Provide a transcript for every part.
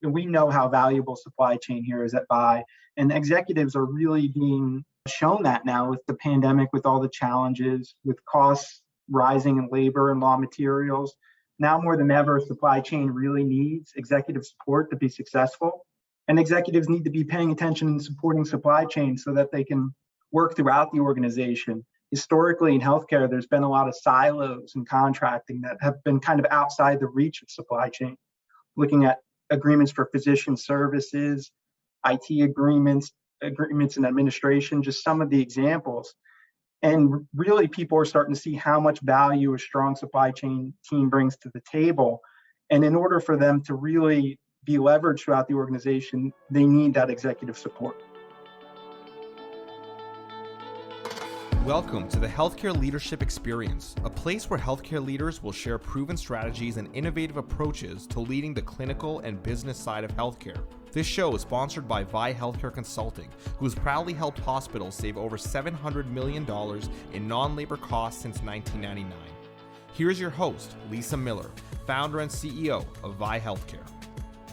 We know how valuable supply chain here is at VIE, and executives are really being shown that now with the pandemic, with all the challenges, with costs rising in labor and raw materials. Now more than ever, supply chain really needs executive support to be successful. And executives need to be paying attention and supporting supply chain so that they can work throughout the organization. Historically in healthcare, there's been a lot of silos in contracting that have been kind of outside the reach of supply chain. Looking at agreements for physician services, IT agreements in administration, just some of the examples. And really people are starting to see how much value a strong supply chain team brings to the table. And in order for them to really be leveraged throughout the organization, they need that executive support. Welcome to the Healthcare Leadership Experience, a place where healthcare leaders will share proven strategies and innovative approaches to leading the clinical and business side of healthcare. This show is sponsored by VIE Healthcare Consulting, who has proudly helped hospitals save over $700 million in non-labor costs since 1999. Here's your host, Lisa Miller, founder and CEO of VIE Healthcare.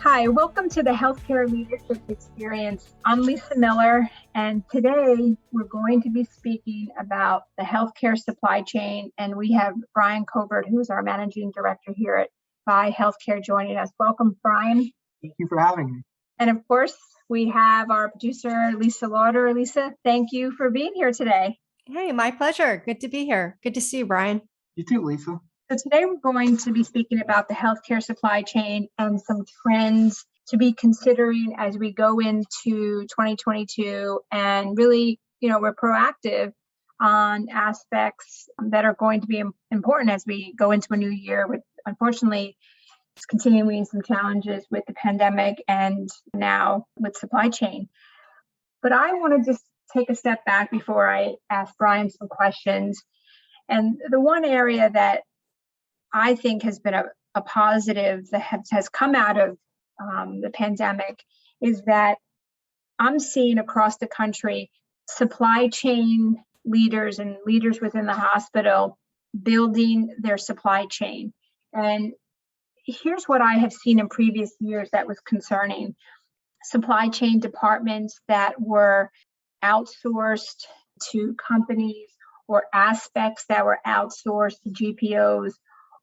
Hi, welcome to the Healthcare Leadership Experience. I'm Lisa Miller, and today we're going to be speaking about the healthcare supply chain, and we have Bryan Covert, who is our Managing Director here at VIE Healthcare, joining us. Welcome, Bryan. Thank you for having me. And of course, we have our producer, Lisa Lauder. Lisa, thank you for being here today. Hey, my pleasure. Good to be here. Good to see you, Bryan. You too, Lisa. So today we're going to be speaking about the healthcare supply chain and some trends to be considering as we go into 2022. And really, we're proactive on aspects that are going to be important as we go into a new year with, unfortunately, continuing some challenges with the pandemic and now with supply chain. But I want to just take a step back before I ask Bryan some questions. And the one area that I think has been a positive that has come out of the pandemic is that I'm seeing across the country supply chain leaders and leaders within the hospital building their supply chain. And here's what I have seen in previous years that was concerning. Supply chain departments that were outsourced to companies or aspects that were outsourced to GPOs,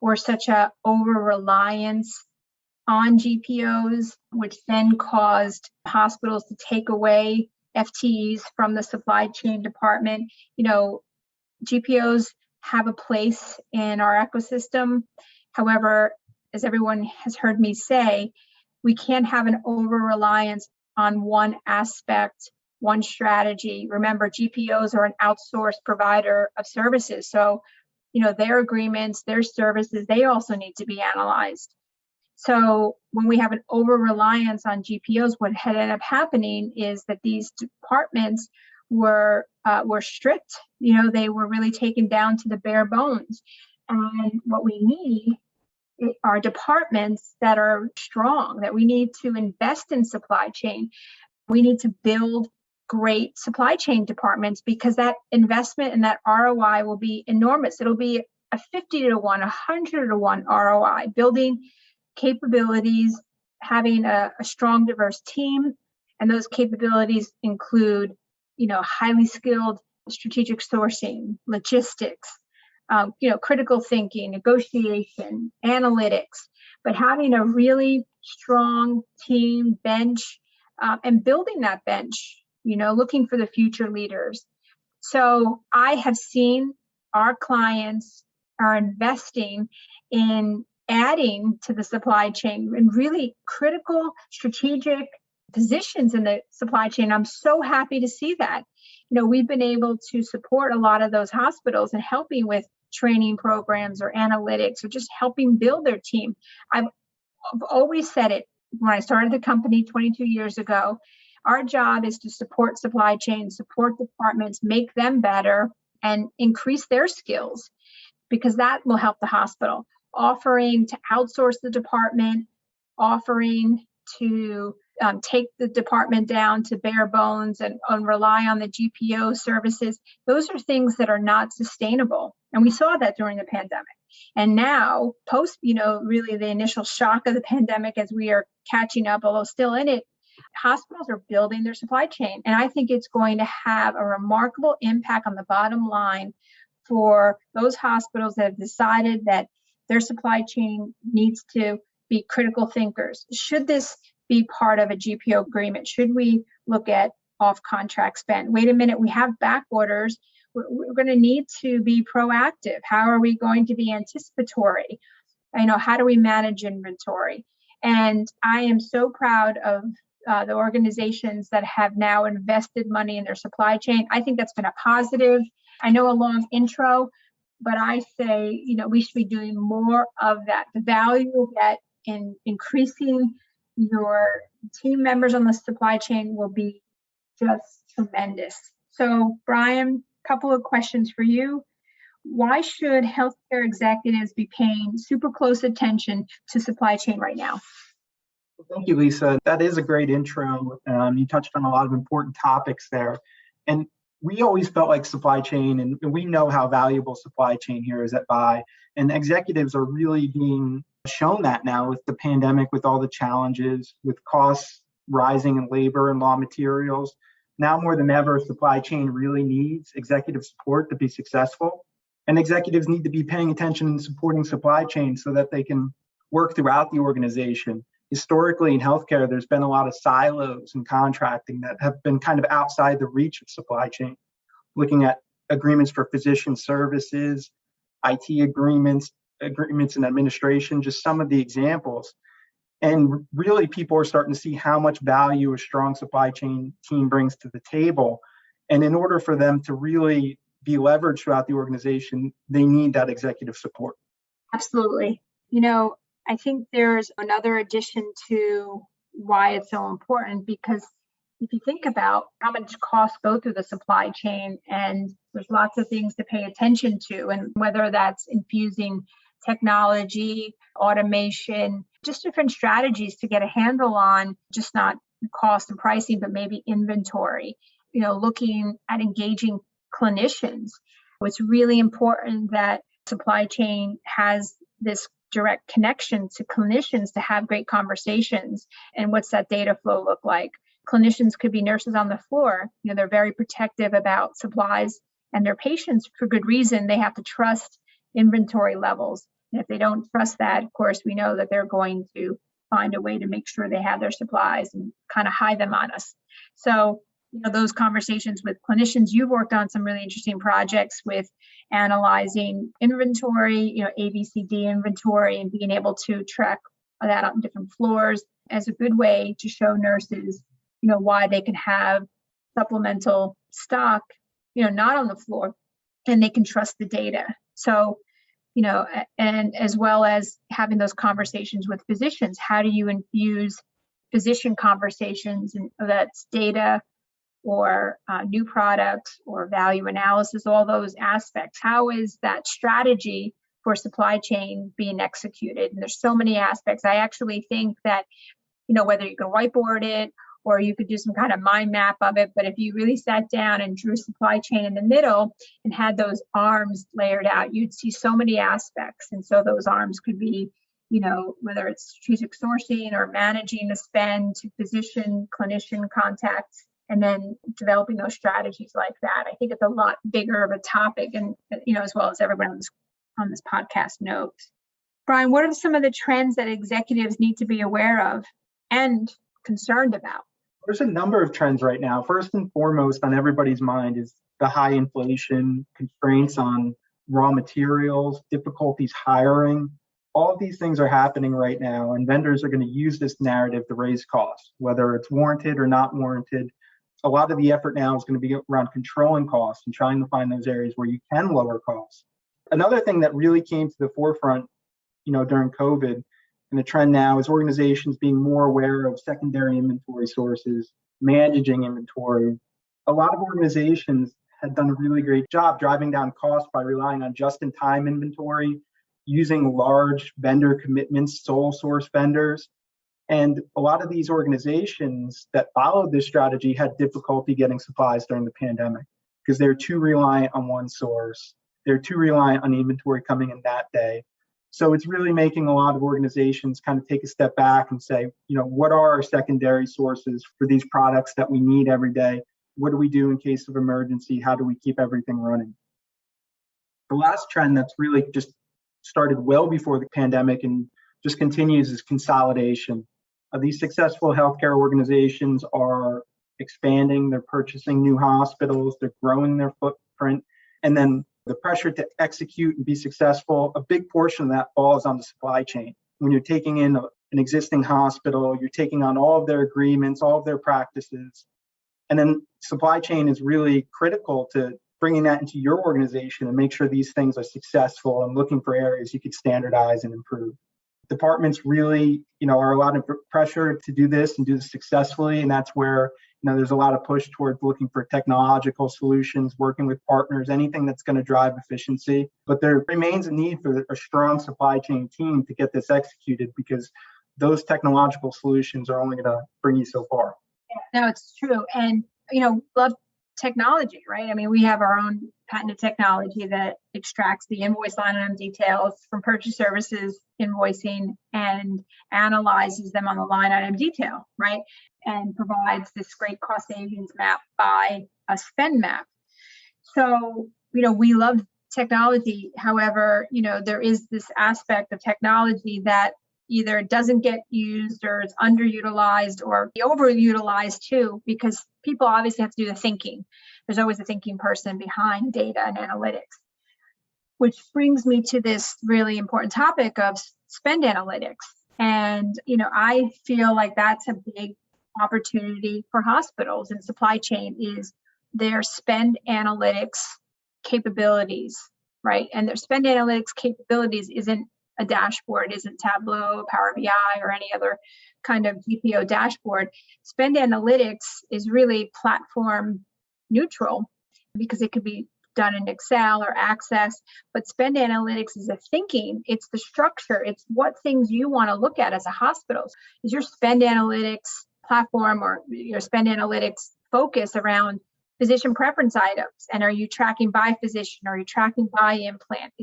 or such a over-reliance on GPOs, which then caused hospitals to take away FTEs from the supply chain department. GPOs have a place in our ecosystem. However, as everyone has heard me say, we can't have an over-reliance on one aspect, one strategy. Remember, GPOs are an outsourced provider of services. So their agreements, their services, they also need to be analyzed. So when we have an over-reliance on GPOs, what had ended up happening is that these departments were strict. They were really taken down to the bare bones. And what we need are departments that are strong, that we need to invest in supply chain. We need to build great supply chain departments because that investment and that ROI will be enormous. It'll be a 50 to 1, 100 to 1 ROI, building capabilities, having a strong, diverse team. And those capabilities include, highly skilled strategic sourcing, logistics, critical thinking, negotiation, analytics, but having a really strong team bench and building that bench, looking for the future leaders. So I have seen our clients are investing in adding to the supply chain in really critical strategic positions in the supply chain. I'm so happy to see that. We've been able to support a lot of those hospitals and helping with training programs or analytics or just helping build their team. I've always said it when I started the company 22 years ago. Our job is to support supply chain, support departments, make them better, and increase their skills, because that will help the hospital. Offering to outsource the department, offering to take the department down to bare bones and rely on the GPO services. Those are things that are not sustainable. And we saw that during the pandemic. And now, post, really the initial shock of the pandemic, as we are catching up, although still in it, hospitals are building their supply chain. And I think it's going to have a remarkable impact on the bottom line for those hospitals that have decided that their supply chain needs to be critical thinkers. Should this be part of a GPO agreement? Should we look at off-contract spend? Wait a minute, we have back orders. We're going to need to be proactive. How are we going to be anticipatory? How do we manage inventory? And I am so proud of the organizations that have now invested money in their supply chain. I think that's been a positive. I know a long intro, but I say, we should be doing more of that. The value you'll get in increasing your team members on the supply chain will be just tremendous. So, Bryan, a couple of questions for you. Why should healthcare executives be paying super close attention to supply chain right now? Thank you, Lisa. That is a great intro. You touched on a lot of important topics there. And we always felt like supply chain, and we know how valuable supply chain here is at VIE. And executives are really being shown that now with the pandemic, with all the challenges, with costs rising in labor and raw materials. Now more than ever, supply chain really needs executive support to be successful. And executives need to be paying attention and supporting supply chain so that they can work throughout the organization. Historically in healthcare, there's been a lot of silos in contracting that have been kind of outside the reach of supply chain. Looking at agreements for physician services, IT agreements in administration, just some of the examples. And really people are starting to see how much value a strong supply chain team brings to the table. And in order for them to really be leveraged throughout the organization, they need that executive support. Absolutely. I think there's another addition to why it's so important, because if you think about how much costs go through the supply chain, and there's lots of things to pay attention to, and whether that's infusing technology, automation, just different strategies to get a handle on just not cost and pricing, but maybe inventory, looking at engaging clinicians. It's really important that supply chain has this direct connection to clinicians to have great conversations. And what's that data flow look like? Clinicians could be nurses on the floor. They're very protective about supplies and their patients for good reason. They have to trust inventory levels. And if they don't trust that, of course, we know that they're going to find a way to make sure they have their supplies and kind of hide them on us. So, those conversations with clinicians, you've worked on some really interesting projects with analyzing inventory, ABCD inventory, and being able to track that on different floors as a good way to show nurses, why they can have supplemental stock, not on the floor, and they can trust the data. So, and as well as having those conversations with physicians, how do you infuse physician conversations, and that's data or new products or value analysis, all those aspects? How is that strategy for supply chain being executed? And there's so many aspects. I actually think that, whether you can whiteboard it or you could do some kind of mind map of it, but if you really sat down and drew supply chain in the middle and had those arms layered out, you'd see so many aspects. And so those arms could be, whether it's strategic sourcing or managing the spend to physician, clinician contacts, and then developing those strategies like that. I think it's a lot bigger of a topic, and as well as everyone on this podcast knows. Bryan, what are some of the trends that executives need to be aware of and concerned about? There's a number of trends right now. First and foremost on everybody's mind is the high inflation, constraints on raw materials, difficulties hiring. All of these things are happening right now, and vendors are going to use this narrative to raise costs, whether it's warranted or not warranted. A lot of the effort now is going to be around controlling costs and trying to find those areas where you can lower costs. Another thing that really came to the forefront, during COVID, and the trend now is organizations being more aware of secondary inventory sources, managing inventory. A lot of organizations had done a really great job driving down costs by relying on just-in-time inventory, using large vendor commitments, sole source vendors. And a lot of these organizations that followed this strategy had difficulty getting supplies during the pandemic because they're too reliant on one source. They're too reliant on inventory coming in that day. So it's really making a lot of organizations kind of take a step back and say, what are our secondary sources for these products that we need every day? What do we do in case of emergency? How do we keep everything running? The last trend that's really just started well before the pandemic and just continues is consolidation. These successful healthcare organizations are expanding, they're purchasing new hospitals, they're growing their footprint, and then the pressure to execute and be successful, a big portion of that falls on the supply chain. When you're taking in an existing hospital, you're taking on all of their agreements, all of their practices, and then supply chain is really critical to bringing that into your organization and make sure these things are successful and looking for areas you could standardize and improve. Departments really, are a lot of pressure to do this and do this successfully. And that's where, there's a lot of push towards looking for technological solutions, working with partners, anything that's going to drive efficiency. But there remains a need for a strong supply chain team to get this executed because those technological solutions are only going to bring you so far. No, it's true. And, love technology, right? I mean, we have our own patented technology that extracts the invoice line item details from purchase services invoicing and analyzes them on the line item detail, right? And provides this great cost savings map by a spend map. So, we love technology. However, there is this aspect of technology that either doesn't get used or is underutilized or overutilized too, because people obviously have to do the thinking. There's always a thinking person behind data and analytics, which brings me to this really important topic of spend analytics. And, I feel like that's a big opportunity for hospitals and supply chain is their spend analytics capabilities, right? And their spend analytics capabilities isn't a dashboard, isn't Tableau, Power BI, or any other kind of GPO dashboard. Spend analytics is really platform neutral because it could be done in Excel or Access, but spend analytics is a thinking, it's the structure, it's what things you want to look at as a hospital. Is your spend analytics platform or your spend analytics focus around physician preference items? And are you tracking by physician? Are you tracking by implant?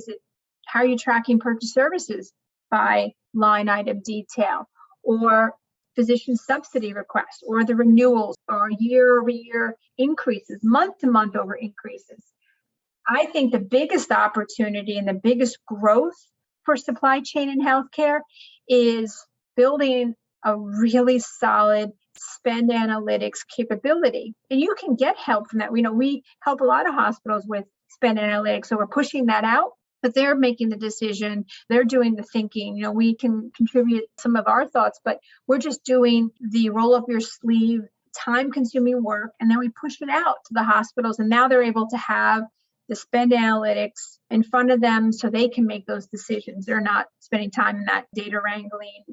How are you tracking purchase services by line item detail or physician subsidy requests or the renewals or year-over-year increases, month-to-month over increases? I think the biggest opportunity and the biggest growth for supply chain in healthcare is building a really solid spend analytics capability. And you can get help from that. We help a lot of hospitals with spend analytics, so we're pushing that out. But they're making the decision, they're doing the thinking. We can contribute some of our thoughts, but we're just doing the roll up your sleeve, time consuming work. And then we push it out to the hospitals. And now they're able to have the spend analytics in front of them so they can make those decisions. They're not spending time in that data wrangling,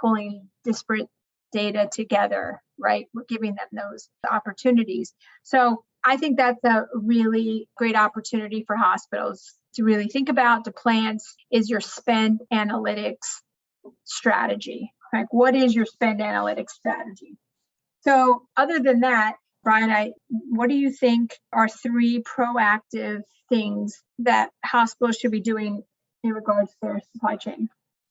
pulling disparate data together, right? We're giving them those opportunities. So I think that's a really great opportunity for hospitals to really think about, to plan, is your spend analytics strategy. Like, what is your spend analytics strategy? So other than that, Bryan, what do you think are 3 proactive things that hospitals should be doing in regards to their supply chain?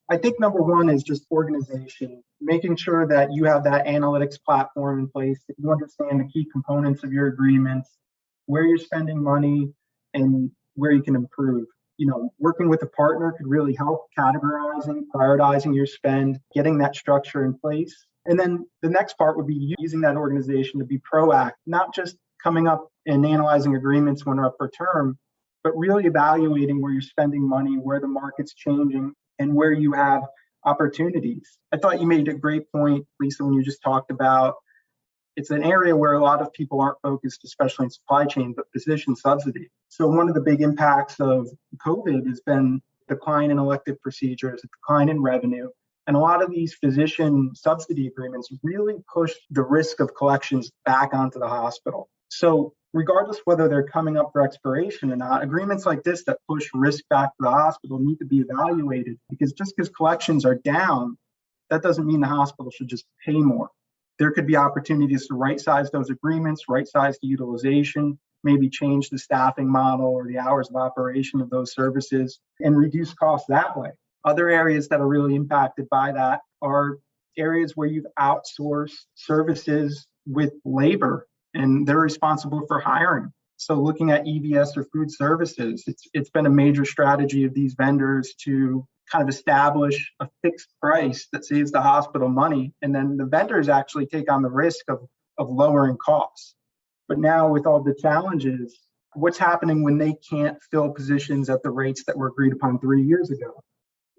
I think number one is just organization, making sure that you have that analytics platform in place, that you understand the key components of your agreements, where you're spending money, and where you can improve. Working with a partner could really help categorizing, prioritizing your spend, getting that structure in place. And then the next part would be using that organization to be proactive, not just coming up and analyzing agreements when they're up for term, but really evaluating where you're spending money, where the market's changing, and where you have opportunities. I thought you made a great point, Lisa, when you just talked about it's an area where a lot of people aren't focused, especially in supply chain, but physician subsidy. So one of the big impacts of COVID has been decline in elective procedures, a decline in revenue. And a lot of these physician subsidy agreements really push the risk of collections back onto the hospital. So regardless whether they're coming up for expiration or not, agreements like this that push risk back to the hospital need to be evaluated, because just because collections are down that doesn't mean the hospital should just pay more. There could be opportunities to right-size those agreements, right-size the utilization, maybe change the staffing model or the hours of operation of those services and reduce costs that way. Other areas that are really impacted by that are areas where you've outsourced services with labor and they're responsible for hiring. So looking at EVS or food services, it's been a major strategy of these vendors to kind of establish a fixed price that saves the hospital money. And then the vendors actually take on the risk of lowering costs. But now with all the challenges, what's happening when they can't fill positions at the rates that were agreed upon 3 years ago?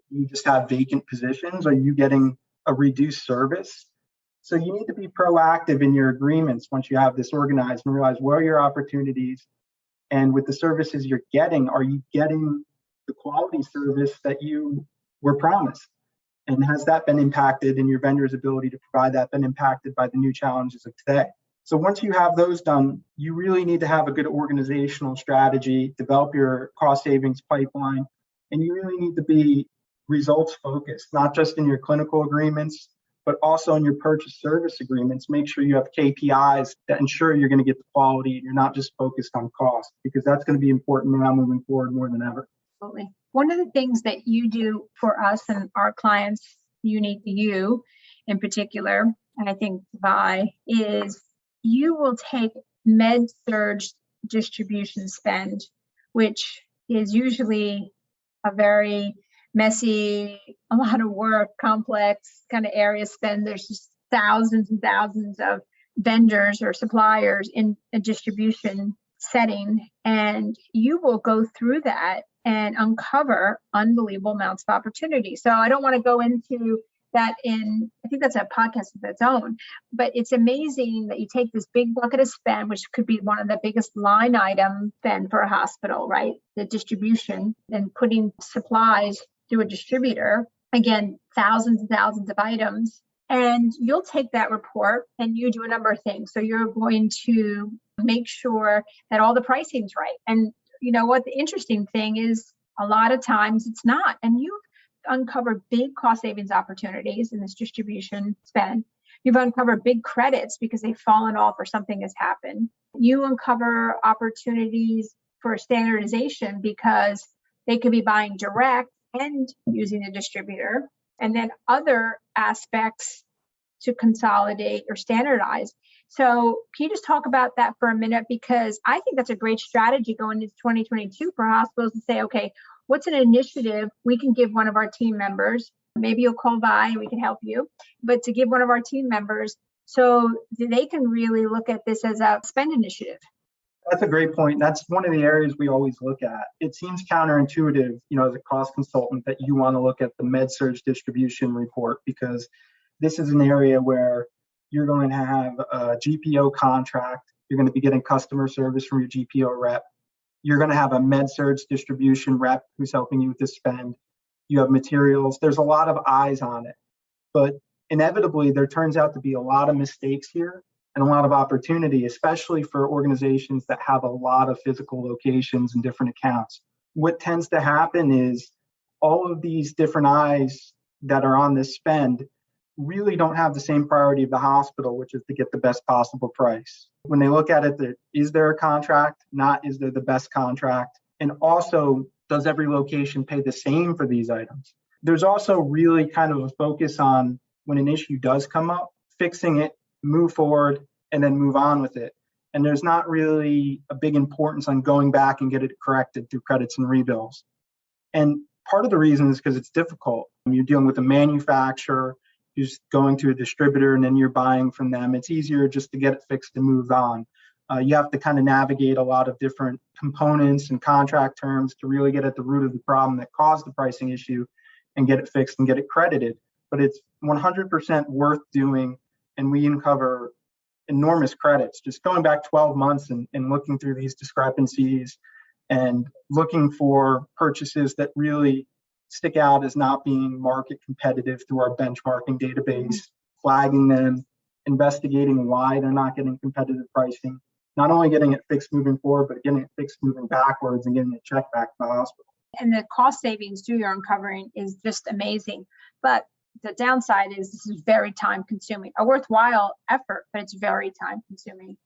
You just have vacant positions? Are you getting a reduced service? So you need to be proactive in your agreements once you have this organized and realize where are your opportunities, and with the services you're getting, are you getting the quality service that you were promised? And has that been impacted in your vendor's ability to provide that, been impacted by the new challenges of today? So once you have those done, you really need to have a good organizational strategy, develop your cost savings pipeline, and you really need to be results focused, not just in your clinical agreements, but also in your purchase service agreements. Make sure you have KPIs that ensure you're going to get the quality and you're not just focused on cost, because that's going to be important now moving forward more than ever. Absolutely. One of the things that you do for us and our clients, unique to you in particular, and I think VIE, is you will take med-surg distribution spend, which is usually a very messy, a lot of work, complex kind of area spend. There's just thousands and thousands of vendors or suppliers in a distribution setting, and you will go through that and uncover unbelievable amounts of opportunity. So I don't want to go into that I think that's a podcast of its own, but it's amazing that you take this big bucket of spend, which could be one of the biggest line item spend for a hospital, right? The distribution and putting supplies through a distributor, again, thousands and thousands of items. And you'll take that report and you do a number of things. So you're going to make sure that all the pricing's right. And you know what? The interesting thing is a lot of times it's not. And you've uncovered big cost savings opportunities in this distribution spend. You've uncovered big credits because they've fallen off or something has happened. You uncover opportunities for standardization because they could be buying direct and using a distributor, and then other aspects to consolidate or standardize. So can you just talk about that for a minute? Because I think that's a great strategy going into 2022 for hospitals to say, okay, what's an initiative we can give one of our team members? Maybe you'll call VIE and we can help you, but to give one of our team members so they can really look at this as a spend initiative. That's a great point. That's one of the areas we always look at. It seems counterintuitive, as a cost consultant, that you want to look at the med-surg distribution report, because this is an area where you're going to have a GPO contract. You're going to be getting customer service from your GPO rep. You're going to have a med-surg distribution rep who's helping you with the spend. You have materials. There's a lot of eyes on it. But inevitably, there turns out to be a lot of mistakes here and a lot of opportunity, especially for organizations that have a lot of physical locations and different accounts. What tends to happen is all of these different eyes that are on this spend really don't have the same priority of the hospital, which is to get the best possible price. When they look at it, is there a contract? Not is there the best contract? And also, does every location pay the same for these items? There's also really kind of a focus on when an issue does come up, fixing it, move forward, and then move on with it. And there's not really a big importance on going back and get it corrected through credits and rebills. And part of the reason is because it's difficult. You're dealing with a manufacturer who's going to a distributor and then you're buying from them. It's easier just to get it fixed and move on. You have to kind of navigate a lot of different components and contract terms to really get at the root of the problem that caused the pricing issue and get it fixed and get it credited. But it's 100% worth doing, and we uncover enormous credits. Just going back 12 months and looking through these discrepancies and looking for purchases that really stick out as not being market competitive through our benchmarking database, flagging them, investigating why they're not getting competitive pricing, not only getting it fixed moving forward, but getting it fixed moving backwards and getting it checked back to the hospital. And the cost savings you're uncovering is just amazing. But the downside is this is very time consuming, a worthwhile effort, but it's very time consuming.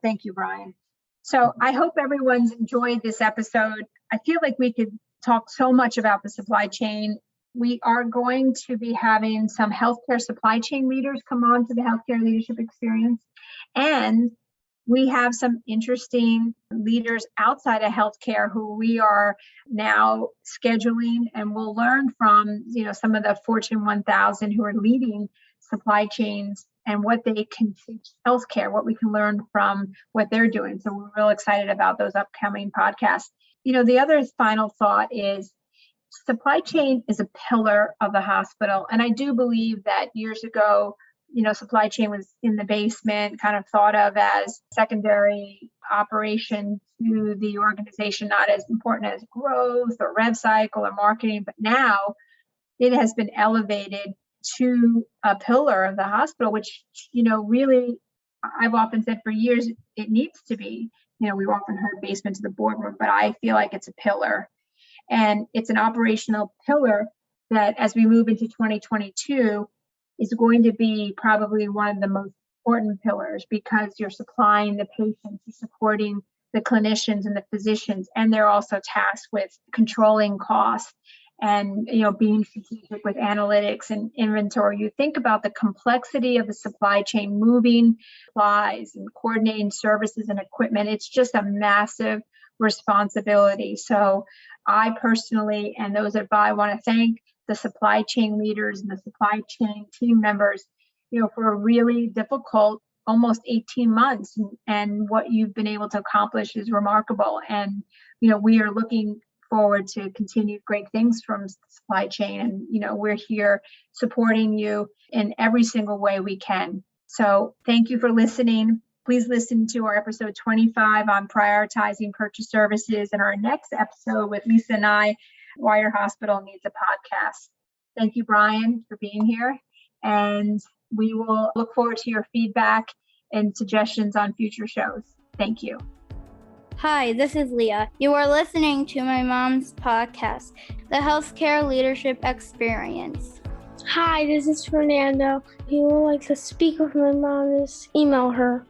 Thank you, Bryan. So I hope everyone's enjoyed this episode. I feel like we could talk so much about the supply chain. We are going to be having some healthcare supply chain leaders come on to the Healthcare Leadership Experience. And we have some interesting leaders outside of healthcare who we are now scheduling, and we'll learn from, some of the Fortune 1000 who are leading supply chains and what they can teach healthcare, what we can learn from what they're doing. So we're real excited about those upcoming podcasts. The other final thought is supply chain is a pillar of the hospital. And I do believe that years ago, supply chain was in the basement, kind of thought of as secondary operation to the organization, not as important as growth or rev cycle or marketing. But now it has been elevated to a pillar of the hospital, which, really, I've often said for years, it needs to be. We've often heard basement to the boardroom, but I feel like it's a pillar. And it's an operational pillar that as we move into 2022, is going to be probably one of the most important pillars, because you're supplying the patients, you're supporting the clinicians and the physicians, and they're also tasked with controlling costs and being strategic with analytics and inventory. You think about the complexity of the supply chain, moving supplies and coordinating services and equipment. It's just a massive responsibility. So I personally, and those at VIE, want to thank the supply chain leaders and the supply chain team members, for a really difficult almost 18 months. And what you've been able to accomplish is remarkable. And, we are looking forward to continued great things from supply chain. And, we're here supporting you in every single way we can. So thank you for listening. Please listen to our episode 25 on prioritizing purchase services, and our next episode with Lisa and I, Why Your Hospital Needs a Podcast. Thank you, Bryan, for being here. And we will look forward to your feedback and suggestions on future shows. Thank you. Hi, this is Leah. You are listening to my mom's podcast, The Healthcare Leadership Experience. Hi, this is Fernando. If you would like to speak with my mom, just email her.